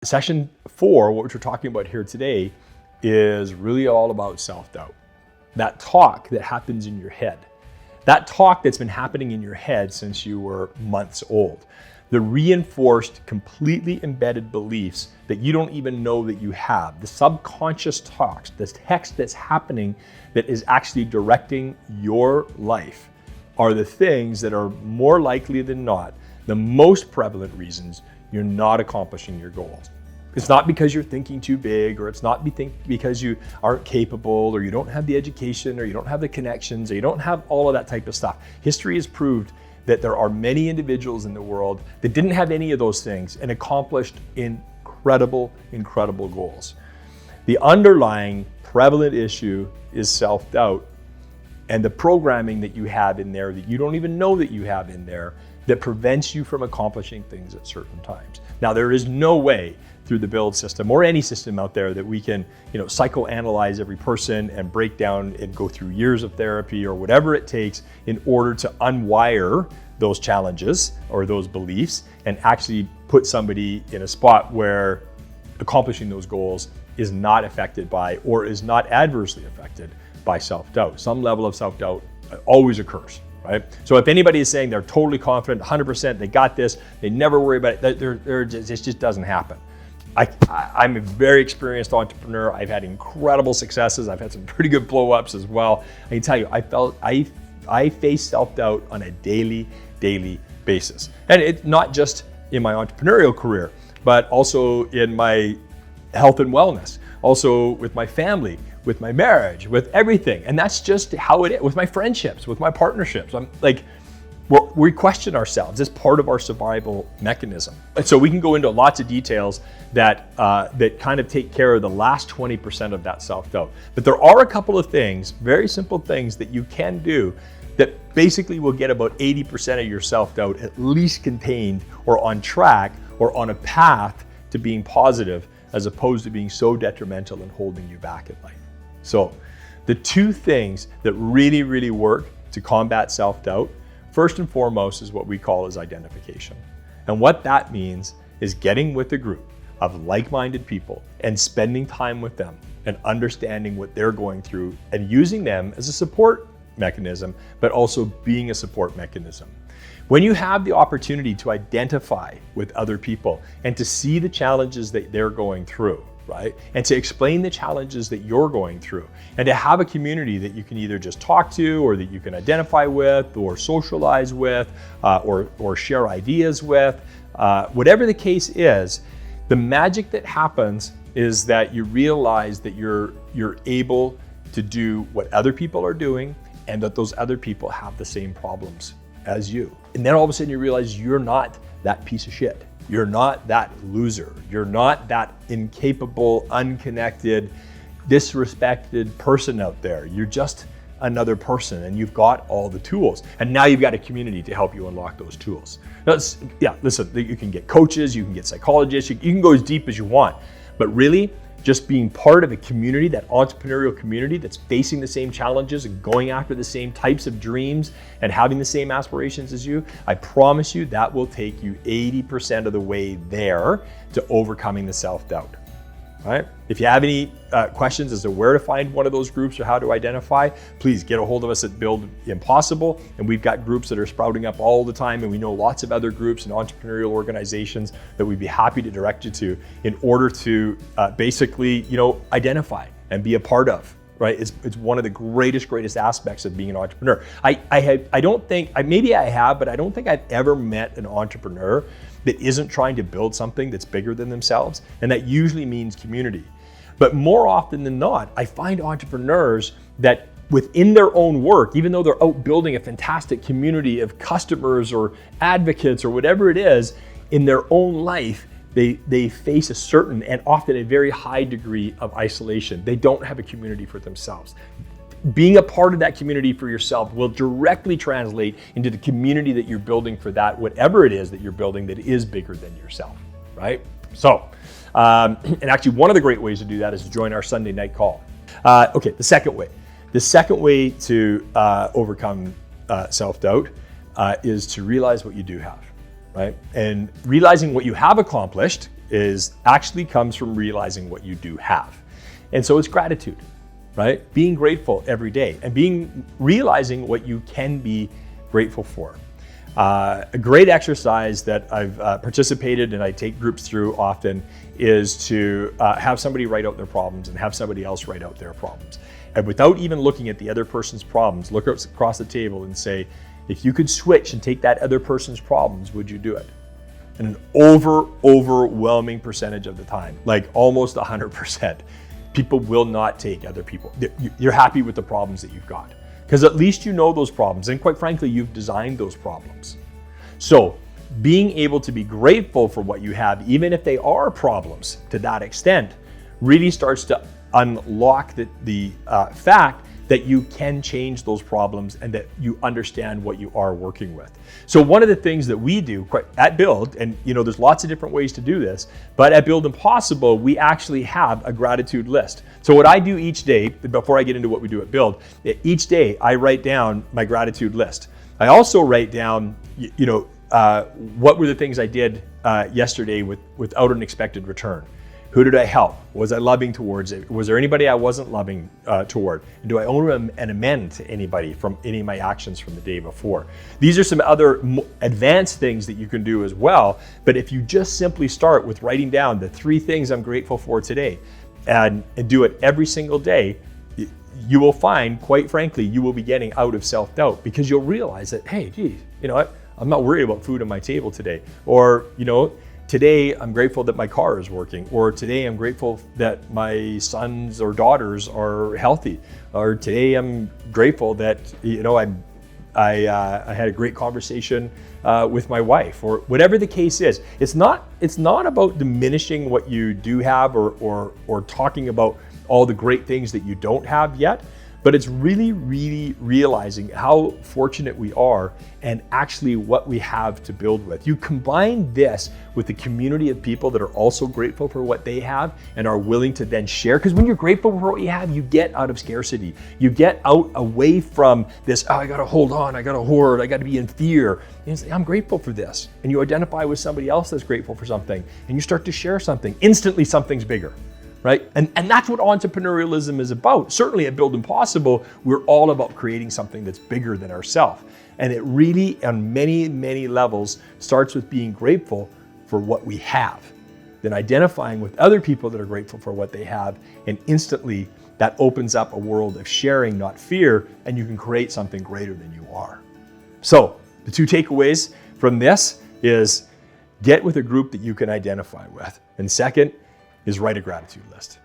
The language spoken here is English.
Session 4, what we're talking about here today, is really all about self-doubt. That talk that happens in your head. That talk that's been happening in your head since you were months old. The reinforced, completely embedded beliefs that you don't even know that you have. The subconscious talks, the text that's happening that is actually directing your life are the things that are more likely than not the most prevalent reasons you're not accomplishing your goals. It's not because you're thinking too big, or it's not because you aren't capable, or you don't have the education, or you don't have the connections, or you don't have all of that type of stuff. History has proved that there are many individuals in the world that didn't have any of those things and accomplished incredible, incredible goals. The underlying prevalent issue is self-doubt, and the programming that you have in there that you don't even know that you have in there that prevents you from accomplishing things at certain times. Now, there is no way through the build system or any system out there that we can, psychoanalyze every person and break down and go through years of therapy or whatever it takes in order to unwire those challenges or those beliefs and actually put somebody in a spot where accomplishing those goals is not affected by or is not adversely affected by self-doubt. Some level of self-doubt always occurs. Right? So if anybody is saying they're totally confident, 100%, they got this, they never worry about it, it just doesn't happen. I'm a very experienced entrepreneur. I've had incredible successes. I've had some pretty good blow-ups as well. I can tell you, I face self-doubt on a daily basis. And it's not just in my entrepreneurial career, but also in my health and wellness, also with my family, with my marriage, with everything. And that's just how it is, with my friendships, with my partnerships. We question ourselves. It's part of our survival mechanism. And so we can go into lots of details that kind of take care of the last 20% of that self-doubt. But there are a couple of things, very simple things that you can do that basically will get about 80% of your self-doubt at least contained or on track or on a path to being positive, as opposed to being so detrimental and holding you back in life. So the two things that really work to combat self-doubt, first and foremost, is what we call as identification. And what that means is getting with a group of like-minded people and spending time with them and understanding what they're going through and using them as a support mechanism, but also being a support mechanism. When you have the opportunity to identify with other people and to see the challenges that they're going through, right? And to explain the challenges that you're going through, and to have a community that you can either just talk to, or that you can identify with, or socialize with, or share ideas with, whatever the case is, the magic that happens is that you realize that you're able to do what other people are doing, and that those other people have the same problems as you. And then all of a sudden you realize you're not that piece of shit. You're not that loser. You're not that incapable, unconnected, disrespected person out there. You're just another person, and you've got all the tools. And now you've got a community to help you unlock those tools. Listen, you can get coaches, you can get psychologists, you can go as deep as you want. But really, just being part of a community, that entrepreneurial community that's facing the same challenges and going after the same types of dreams and having the same aspirations as you, I promise you that will take you 80% of the way there to overcoming the self-doubt. Right? If you have any questions as to where to find one of those groups or how to identify, please get a hold of us at Build Impossible. And we've got groups that are sprouting up all the time, and we know lots of other groups and entrepreneurial organizations that we'd be happy to direct you to in order to basically, identify and be a part of. Right? It's one of the greatest aspects of being an entrepreneur. Maybe I have, but I don't think I've ever met an entrepreneur that isn't trying to build something that's bigger than themselves. And that usually means community. But more often than not, I find entrepreneurs that within their own work, even though they're out building a fantastic community of customers or advocates or whatever it is, in their own life, they face a certain and often a very high degree of isolation. They don't have a community for themselves. Being a part of that community for yourself will directly translate into the community that you're building for that, whatever it is that you're building that is bigger than yourself, right? So, and actually one of the great ways to do that is to join our Sunday night call. Okay, the second way to overcome self-doubt is to realize what you do have, right? And realizing what you have accomplished is actually comes from realizing what you do have. And so it's gratitude, right? Being grateful every day and realizing what you can be grateful for. A great exercise that I've participated and I take groups through often is to have somebody write out their problems and have somebody else write out their problems. And without even looking at the other person's problems, look across the table and say, if you could switch and take that other person's problems, would you do it? And an overwhelming percentage of the time, like almost 100%, people will not take other people. You're happy with the problems that you've got. Because at least you know those problems, and quite frankly, you've designed those problems. So being able to be grateful for what you have, even if they are problems to that extent, really starts to unlock the fact that you can change those problems and that you understand what you are working with. So one of the things that we do at Build, and there's lots of different ways to do this, but at Build Impossible, we actually have a gratitude list. So what I do each day, before I get into what we do at Build, each day I write down my gratitude list. I also write down, what were the things I did yesterday without an expected return. Who did I help? Was I loving towards it? Was there anybody I wasn't loving toward? And do I owe an amend to anybody from any of my actions from the day before? These are some other advanced things that you can do as well. But if you just simply start with writing down the 3 things I'm grateful for today and do it every single day, you will find, quite frankly, you will be getting out of self-doubt because you'll realize that, hey, geez, you know what? I'm not worried about food on my table today. Or, today, I'm grateful that my car is working, or today I'm grateful that my sons or daughters are healthy, or today I'm grateful that I had a great conversation with my wife, or whatever the case is. It's not about diminishing what you do have or talking about all the great things that you don't have yet. But it's really, really realizing how fortunate we are and actually what we have to build with. You combine this with the community of people that are also grateful for what they have and are willing to then share. Because when you're grateful for what you have, you get out of scarcity. You get out away from this, I gotta hold on, I gotta hoard, I gotta be in fear. And you say, I'm grateful for this. And you identify with somebody else that's grateful for something and you start to share something. Instantly something's bigger. Right? And that's what entrepreneurialism is about. Certainly at Build Impossible, we're all about creating something that's bigger than ourselves. And it really, on many, many levels, starts with being grateful for what we have, then identifying with other people that are grateful for what they have, and instantly that opens up a world of sharing, not fear, and you can create something greater than you are. So the 2 takeaways from this is get with a group that you can identify with. And second, is write a gratitude list.